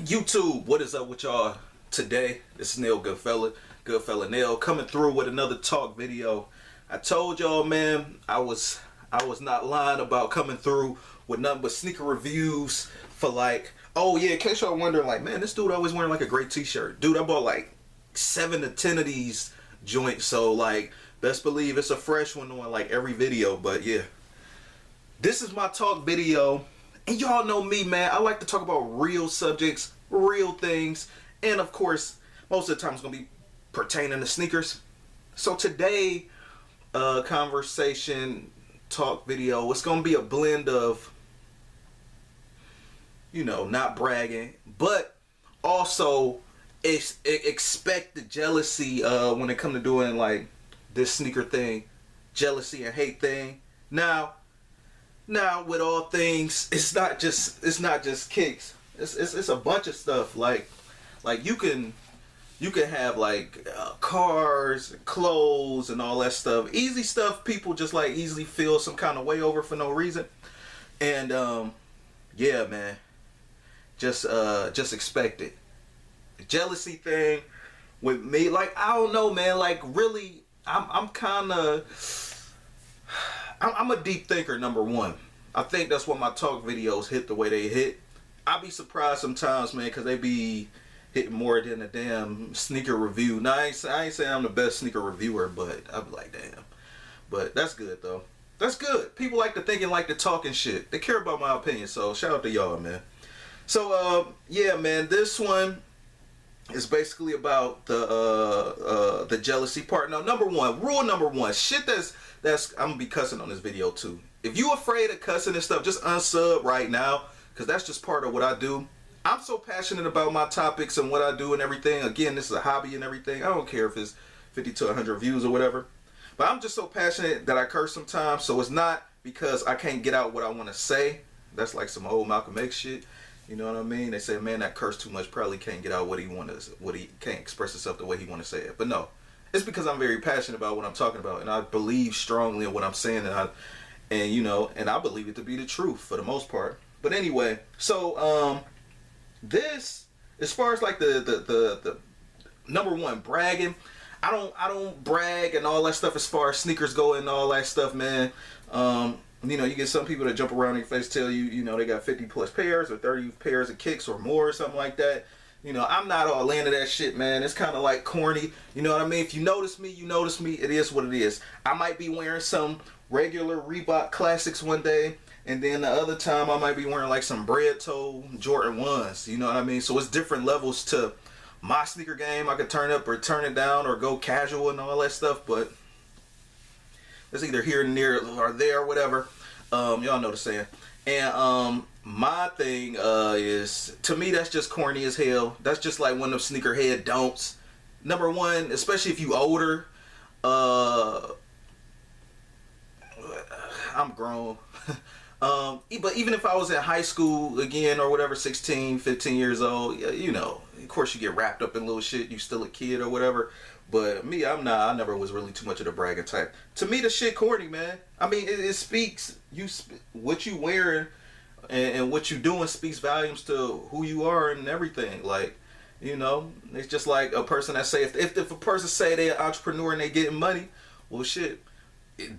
YouTube, what is up with y'all today? This is Neil Goodfella Neil, coming through with another talk video. I told y'all, man, I was not lying about coming through with nothing but sneaker reviews for like, oh yeah, in case y'all wondering, like, man, this dude always wearing like a great t-shirt. Dude, I bought like 7 to 10 of these joints, so like, best believe it's a fresh one on like every video. But yeah, this is my talk video. And y'all know me, man. I like to talk about real subjects, real things. And of course, most of the time it's going to be pertaining to sneakers. So today, conversation, talk video, it's going to be a blend of, you know, not bragging, but also expect the jealousy when it comes to doing like this sneaker thing, jealousy and hate thing. Now, with all things, it's not just kicks. It's a bunch of stuff. Like you can have like cars, clothes, and all that stuff. Easy stuff. People just like easily feel some kind of way over for no reason. And yeah, man, just expect it. The jealousy thing with me, like, I don't know, man. Like, really, I'm a deep thinker, number one. I think that's why my talk videos hit the way they hit. I be surprised sometimes, man, because they be hitting more than a damn sneaker review. Now, I ain't saying I'm the best sneaker reviewer, but I be like, damn. But that's good, though. That's good. People like to think and like to talk and shit. They care about my opinion, so shout out to y'all, man. So, yeah, man, this one is basically about the jealousy part. Now, rule number one, shit that's I'm gonna be cussing on this video too. If you afraid of cussing and stuff, just unsub right now, because that's just part of what I do. I'm so passionate about my topics and what I do and everything. Again, this is a hobby and everything. I don't care if it's 50 to 100 views or whatever, but I'm just so passionate that I curse sometimes. So it's not because I can't get out what I want to say. That's like some old Malcolm X shit. You know what I mean? They say, man, that curse too much, probably can't get out what he can't express himself the way he want to say it. But no, it's because I'm very passionate about what I'm talking about, and I believe strongly in what I'm saying, and you know, and I believe it to be the truth for the most part. But anyway, so this, as far as like the number one, bragging, I don't brag and all that stuff as far as sneakers go and all that stuff, man. You know, you get some people that jump around in your face, tell you, you know, they got 50 plus pairs or 30 pairs of kicks or more or something like that. You know, I'm not all into that shit, man. It's kind of like corny. You know what I mean? If you notice me, you notice me. It is what it is. I might be wearing some regular Reebok classics one day, and then the other time I might be wearing like some bread toe Jordan 1s. You know what I mean? So it's different levels to my sneaker game. I could turn up or turn it down or go casual and all that stuff, but it's either here and there or there or whatever. Y'all know the saying. And my thing is, to me, that's just corny as hell. That's just like one of them sneakerhead don'ts. Number one, especially if you older, I'm grown. But even if I was in high school again or whatever, 16, 15 years old, you know, of course you get wrapped up in little shit. You still a kid or whatever. But me, I'm not. I never was really too much of the bragging type. To me, the shit corny, man. I mean, it speaks. What you wearing and what you doing speaks volumes to who you are and everything. Like, you know, it's just like a person that say, if a person say they're an entrepreneur and they getting money, well, shit,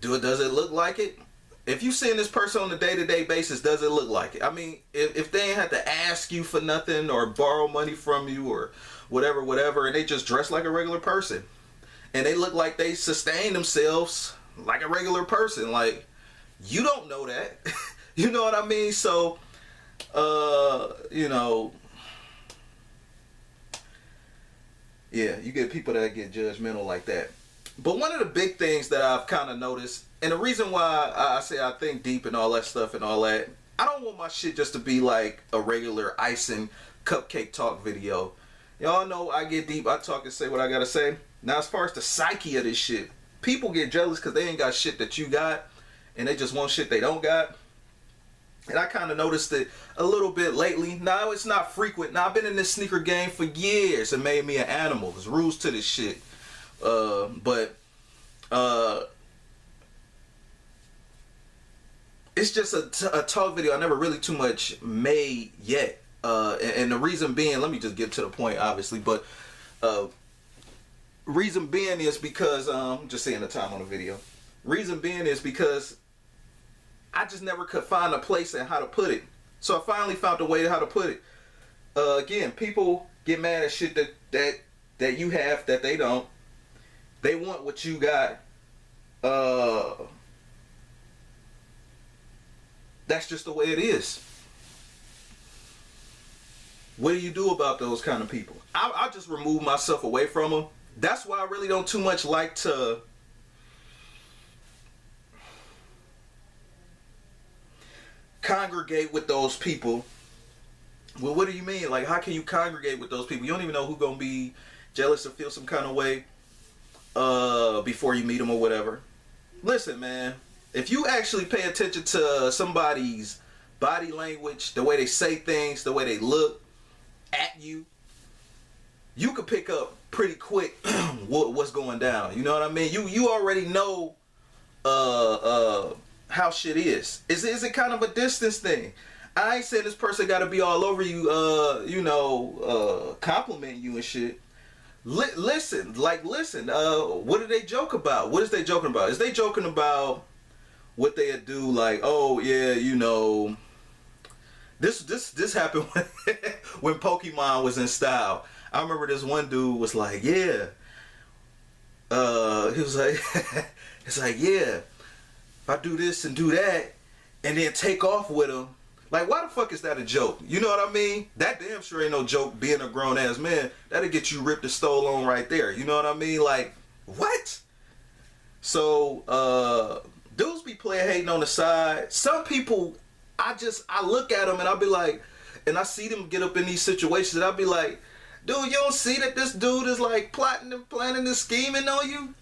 does it look like it? If you seeing this person on a day-to-day basis, does it look like it? I mean, if they ain't have to ask you for nothing or borrow money from you or whatever, and they just dress like a regular person, and they look like they sustain themselves like a regular person, like, you don't know that. You know what I mean? So, you know, yeah, you get people that get judgmental like that. But one of the big things that I've kind of noticed, and the reason why I say I think deep and all that stuff and all that, I don't want my shit just to be like a regular icing cupcake talk video. Y'all know I get deep, I talk and say what I gotta say. Now, as far as the psyche of this shit, people get jealous because they ain't got shit that you got, and they just want shit they don't got. And I kind of noticed it a little bit lately. Now, it's not frequent. Now, I've been in this sneaker game for years. It made me an animal. There's rules to this shit. But it's just a talk video I never really too much made yet. And the reason being, let me just get to the point, obviously, but reason being is because just seeing the time on the video. Reason being is because I just never could find a place and how to put it. So I finally found a way to how to put it. Again, people get mad at shit that you have that they don't. They want what you got. That's just the way it is. What do you do about those kind of people? I just remove myself away from them. That's why I really don't too much like to congregate with those people. Well, what do you mean? Like, how can you congregate with those people? You don't even know who's gonna be jealous or feel some kind of way before you meet them or whatever. Listen, man, if you actually pay attention to somebody's body language, the way they say things, the way they look at you, you could pick up pretty quick what's going down. You know what I mean? You already know how shit is. Is it kind of a distance thing? I ain't saying this person got to be all over you, compliment you and shit. Listen. What do they joke about? What is they joking about? Is they joking about what they do? Like, oh yeah, this happened when Pokemon was in style. I remember this one dude was like, yeah. He was like, it's like, yeah, if I do this and do that, and then take off with him. Like, why the fuck is that a joke? You know what I mean? That damn sure ain't no joke being a grown ass man. That'll get you ripped and stole on right there. You know what I mean? Like, what? So, dudes be playing hating on the side. Some people, I look at them and I'll be like, and I see them get up in these situations and I'll be like, dude, you don't see that this dude is like plotting and planning and scheming on you?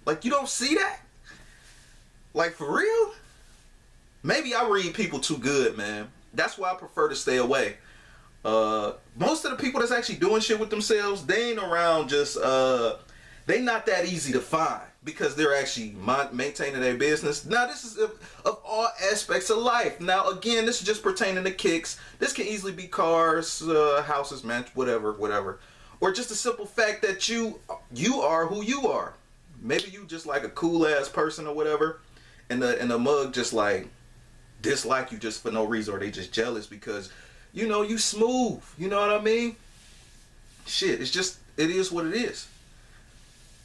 Like, you don't see that? Like, for real? Maybe I read people too good, man. That's why I prefer to stay away. Most of the people that's actually doing shit with themselves, they ain't around just, they not that easy to find because they're actually maintaining their business. Now, this is of all aspects of life. Now, again, this is just pertaining to kicks. This can easily be cars, houses, man, whatever. Or just the simple fact that you are who you are. Maybe you just like a cool ass person or whatever, and the mug just like dislike you just for no reason, or they just jealous because you smooth. You know what I mean? Shit, it is what it is.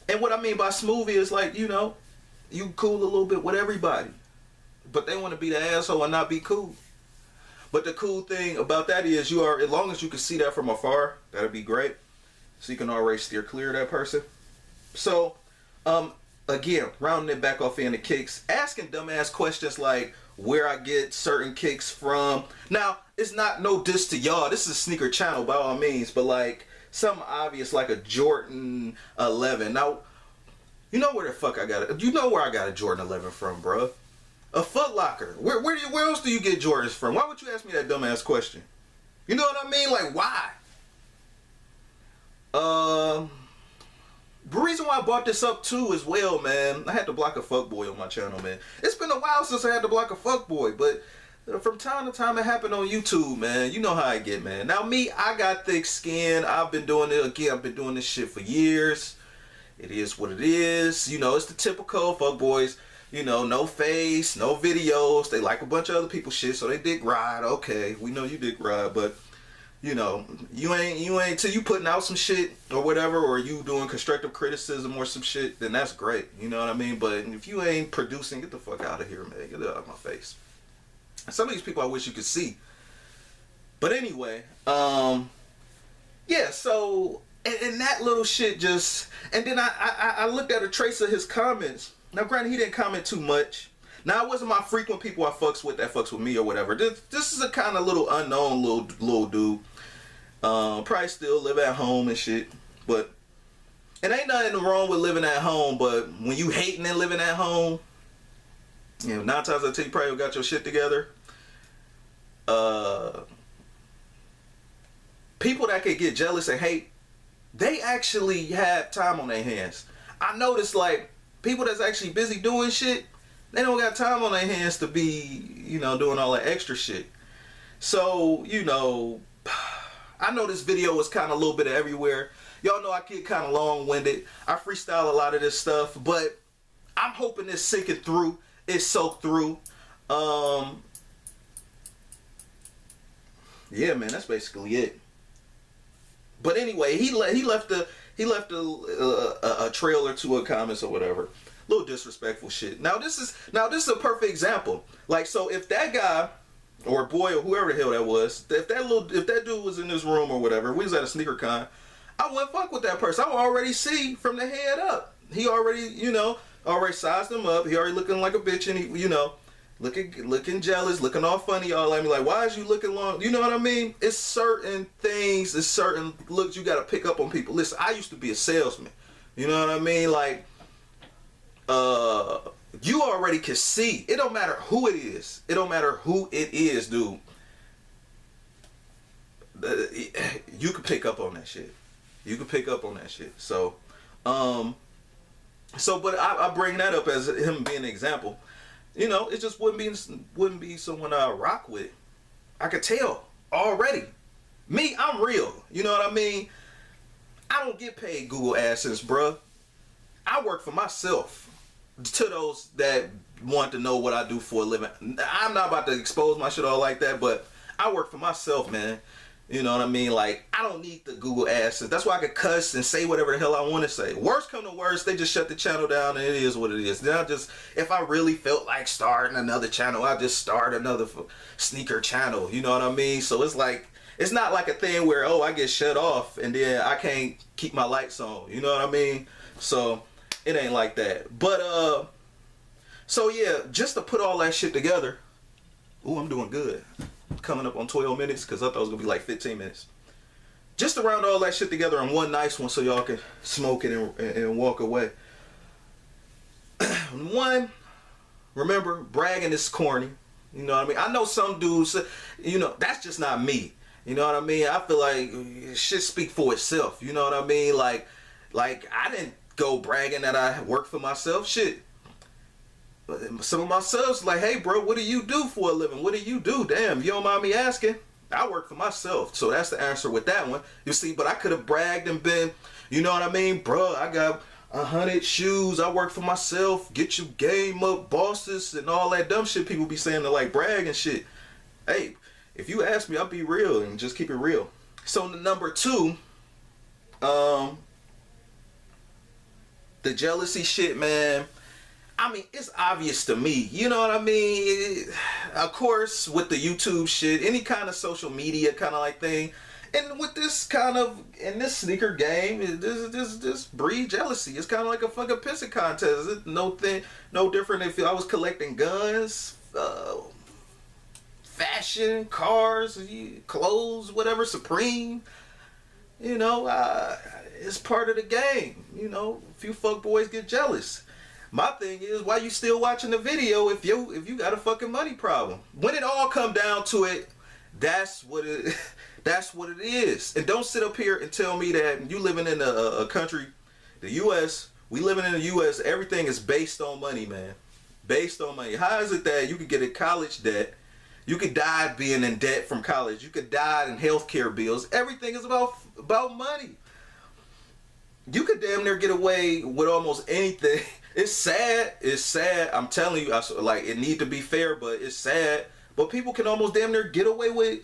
And what I mean by smoothie is like, you cool a little bit with everybody, but they want to be the asshole and not be cool. But the cool thing about that is as long as you can see that from afar, that'd be great. So you can already steer clear of that person. So, again, rounding it back off into kicks, asking dumbass questions like where I get certain kicks from. Now, it's not no diss to y'all. This is a sneaker channel by all means, but like something obvious like a Jordan 11. Now, you know where the fuck I got it. You know where I got a Jordan 11 from, bruh. A Foot Locker. Where else do you get Jordans from? Why would you ask me that dumbass question? You know what I mean? Like, why? The reason why I brought this up too as well, man, I had to block a fuckboy on my channel, man. It's been a while since I had to block a fuckboy, but from time to time it happened on YouTube, man. You know how I get, man. Now me, I got thick skin. I've been doing it again. I've been doing this shit for years. It is what it is. It's the typical fuckboys. No face, no videos. They like a bunch of other people's shit, so they dick ride. Okay, we know you dick ride, but you ain't till you putting out some shit or whatever, or you doing constructive criticism or some shit, then that's great. You know what I mean? But if you ain't producing, get the fuck out of here, man. Get out of my face. Some of these people I wish you could see. But anyway, yeah, so, and that little shit just, and then I looked at a trace of his comments. Now, granted, he didn't comment too much. Now, it wasn't my frequent people I fucks with that fucks with me or whatever. This is a kind of little unknown little dude. Probably still live at home and shit. But it ain't nothing wrong with living at home. But when you hating and living at home, 9 times out of 10 you probably got your shit together. People that could get jealous and hate, they actually have time on their hands. I noticed like people that's actually busy doing shit, they don't got time on their hands to be, doing all that extra shit. So, you know, I know this video was kind of a little bit of everywhere. Y'all know I get kind of long-winded. I freestyle a lot of this stuff, but I'm hoping it's sinking through. It's soaked through. Yeah, man, that's basically it. But anyway, he left a trail or two of comments or whatever. Little disrespectful shit. Now this is a perfect example. Like, so if that guy or boy or whoever the hell that was, if that dude was in this room or whatever, we was at a sneaker con, I wouldn't fuck with that person. I would already see from the head up. He already, you know, already sized him up. He already looking like a bitch, and he, you know, looking jealous, looking all funny, all at me like, why is you looking long? You know what I mean? It's certain things, it's certain looks you gotta pick up on people. Listen, I used to be a salesman. You know what I mean? Like, you already can see. It don't matter who it is. It don't matter who it is, dude. You can pick up on that shit. You can pick up on that shit. So, but I bring that up as him being an example. You know, it just wouldn't be someone I rock with. I could tell already. Me, I'm real. You know what I mean? I don't get paid Google AdSense, bruh. I work for myself. To those that want to know what I do for a living, I'm not about to expose my shit all like that, but I work for myself, man. You know what I mean? Like, I don't need the Google AdSense. That's why I could cuss and say whatever the hell I want to say. Worst come to worst, they just shut the channel down and it is what it is. Then if I really felt like starting another channel, I just start another sneaker channel. You know what I mean? So it's like, it's not like a thing where, oh, I get shut off and then I can't keep my lights on. You know what I mean? So it ain't like that. But, so yeah, just to put all that shit together. Ooh, I'm doing good. Coming up on 12 minutes because I thought it was going to be like 15 minutes. Just to round all that shit together in one nice one so y'all can smoke it and walk away. One, remember, bragging is corny. You know what I mean? I know some dudes, you know, that's just not me. You know what I mean? I feel like shit speak for itself. You know what I mean? Like I didn't go bragging that I work for myself. Shit. Some of my subs like, hey bro, what do you do for a living? What do you do? Damn, you don't mind me asking? I work for myself. So that's the answer with that one. You see, but I could have bragged and been, you know what I mean? Bro, I got 100 shoes. I work for myself. Get your game up, bosses, and all that dumb shit people be saying to like brag and shit. Hey, if you ask me, I'll be real and just keep it real. So number two, the jealousy shit, man. I mean, it's obvious to me. You know what I mean? Of course, with the YouTube shit, any kind of social media kind of like thing, and with this kind of, in this sneaker game, this breed jealousy. It's kind of like a fucking pissing contest. It's no different if I was collecting guns, fashion, cars, clothes, whatever, Supreme. You know, it's part of the game. You know, a few fuck boys get jealous. My thing is, why you still watching the video if you got a fucking money problem? When it all come down to it, that's what it is. And don't sit up here and tell me that you living in a country, the U.S. We living in the U.S. Everything is based on money, man. Based on money. How is it that you could get a college debt? You could die being in debt from college. You could die in healthcare bills. Everything is about money. You could damn near get away with almost anything. It's sad. It's sad. I'm telling you, like, it need to be fair, but it's sad. But people can almost damn near get away with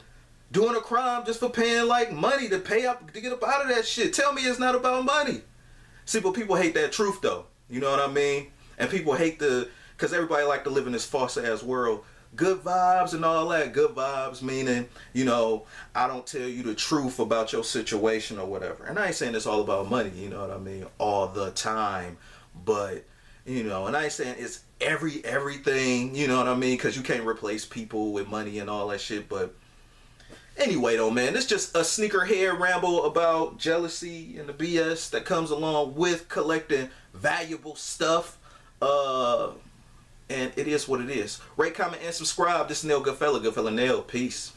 doing a crime just for paying like money to pay up to get up out of that shit. Tell me it's not about money. See, but people hate that truth though. You know what I mean? And people hate because everybody like to live in this false ass world. Good vibes and all that. Good vibes meaning, you know, I don't tell you the truth about your situation or whatever. And I ain't saying it's all about money, you know what I mean, all the time. But, you know, and I ain't saying it's everything, you know what I mean, because you can't replace people with money and all that shit. But anyway though, man, it's just a sneakerhead ramble about jealousy and the BS that comes along with collecting valuable stuff. And it is what it is. Rate, comment, and subscribe. This is Nail Goodfella. Goodfella Nail. Peace.